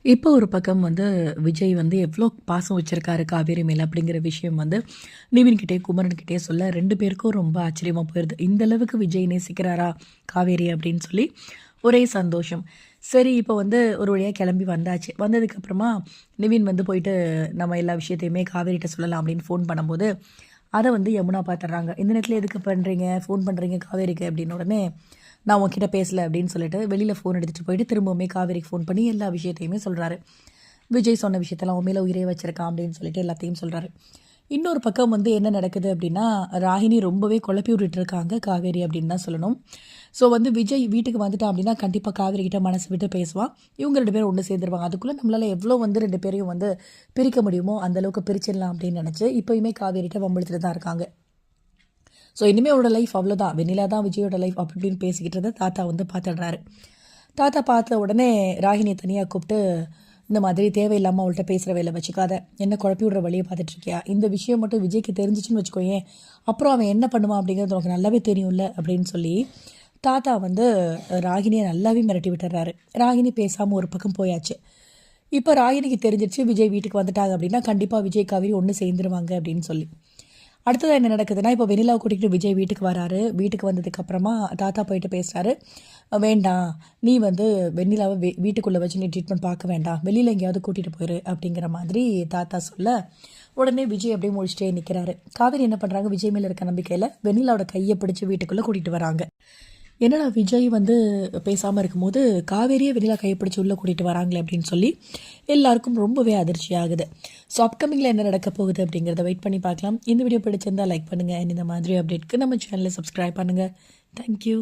இப்போ ஒரு பக்கம் விஜய் எவ்வளோ பாசம் வச்சிருக்காரு காவேரி மேல அப்படிங்கிற விஷயம் நிவின்கிட்டே குமரன்கிட்டே சொல்ல 2 பேருக்கும் ரொம்ப ஆச்சரியமா போயிருது. இந்த அளவுக்கு விஜய் நேசிக்கிறாரா காவேரி அப்படின்னு சொல்லி ஒரே சந்தோஷம். சரி இப்போ ஒரு வழியா கிளம்பி வந்தாச்சு. வந்ததுக்கப்புறமா நிவின் போயிட்டு நம்ம எல்லா விஷயத்தையுமே காவேரிட்ட சொல்லலாம் அப்படின்னு ஃபோன் பண்ணும்போது, அத யமுனா பார்த்துடுறாங்க. "இந்த நேரத்தில எதுக்கு பண்றீங்க? ஃபோன் பண்றீங்க காவேரிக்கு" அப்படின்னு உடனே, "நான் உன்கிட்ட பேசல" அப்படின்னு சொல்லிட்டு வெளியில ஃபோன் எடுத்துட்டு போயிட்டு திரும்பவுமே காவேரிக்கு ஃபோன் பண்ணி எல்லா விஷயத்தையுமே சொல்றாரு. விஜய் சொன்ன விஷயத்தெல்லாம் உன் மேல உயிரே வச்சிருக்கான் அப்படின்னு சொல்லிட்டு எல்லாத்தையும் சொல்றாரு. இன்னொரு பக்கம் என்ன நடக்குது அப்படின்னா, ராகினி ரொம்பவே குழப்பி விட்டுட்டு இருக்காங்க காவேரி அப்படின்னு தான் சொல்லணும். ஸோ விஜய் வீட்டுக்கு வந்துட்டான் அப்படின்னா கண்டிப்பா காவேரி கிட்ட மனசு விட்டு பேசுவான். இவங்க 2 பேரும் ஒண்ணு சேர்ந்துருவாங்க. அதுக்குள்ள நம்மளால எவ்வளோ 2 பேரையும் பிரிக்க முடியுமோ அந்த அளவுக்கு பிரிச்சிடலாம் அப்படின்னு நினைச்சு இப்பயுமே காவேரிட்ட வம்பிழுத்துட்டு தான் இருக்காங்க. ஸோ இனிமேல் அவரோட லைஃப் அவ்வளோதான். வெண்ணிலா தான் விஜயோட லைஃப் அப்படி இப்படின்னு பேசிக்கிட்டு இருந்த தாத்தா பார்த்துடுறாரு. தாத்தா பார்த்த உடனே ராகினியை தனியாக கூப்பிட்டு, இந்த மாதிரி தேவையில்லாமல் அவள்கிட்ட பேசுகிற வேலை வச்சுக்காத, என்ன குழப்பி விடுற வழியை பார்த்துட்ருக்கியா, இந்த விஷயம் மட்டும் விஜய்க்கு தெரிஞ்சிச்சுன்னு வச்சுக்கோயேன், அப்புறம் அவன் என்ன பண்ணுவான் அப்படிங்கிறது உனக்கு நல்லாவே தெரியும்ல அப்படின்னு சொல்லி தாத்தா ராகினியை நல்லாவே மிரட்டி விட்டுறாரு. ராகினி பேசாமல் ஒரு பக்கம் போயாச்சு. இப்போ ராகினிக்கு தெரிஞ்சிருச்சு விஜய் வீட்டுக்கு வந்துட்டாங்க அப்படின்னா கண்டிப்பாக விஜய் காவேரி ஒன்று சேர்ந்துருவாங்க அப்படின்னு சொல்லி. அடுத்ததாக என்ன நடக்குதுன்னா, இப்போ வெண்ணிலாவை கூட்டிகிட்டு விஜய் வீட்டுக்கு வராரு. வீட்டுக்கு வந்ததுக்கப்புறமா தாத்தா போயிட்டு பேசுகிறாரு. வேண்டாம், நீ வெண்ணிலாவை வீட்டுக்குள்ளே வச்சு நீ ட்ரீட்மெண்ட் பார்க்க வேண்டாம், வெளியில் எங்கேயாவது கூட்டிகிட்டு போயிரு அப்படிங்கிற மாதிரி தாத்தா சொல்ல, உடனே விஜய் அப்படியே முடிச்சுட்டே நிற்கிறாரு. காவேரி என்ன பண்ணுறாங்க, விஜய் மேலே இருக்க நம்பிக்கையில் வெண்ணிலாவோட கையை பிடிச்சி வீட்டுக்குள்ளே கூட்டிகிட்டு வராங்க. என்னடா விஜய் பேசாமல் இருக்கும்போது காவேரியே வெண்ணிலா கையை பிடிச்சி உள்ளே கூட்டிகிட்டு வராங்களே அப்படின்னு சொல்லி எல்லாருக்கும் ரொம்பவே அதிர்ச்சி ஆகுது. ஸோ அப்கமிங்கில் என்ன நடக்க போகுது அப்படிங்கிறத வெயிட் பண்ணி பார்க்கலாம். இந்த வீடியோ பிடிச்சிருந்தால் லைக் பண்ணுங்கள். இந்த மாதிரி அப்டேட்க்கு நம்ம சேனலை சப்ஸ்கிரைப் பண்ணுங்கள். தேங்க்யூ.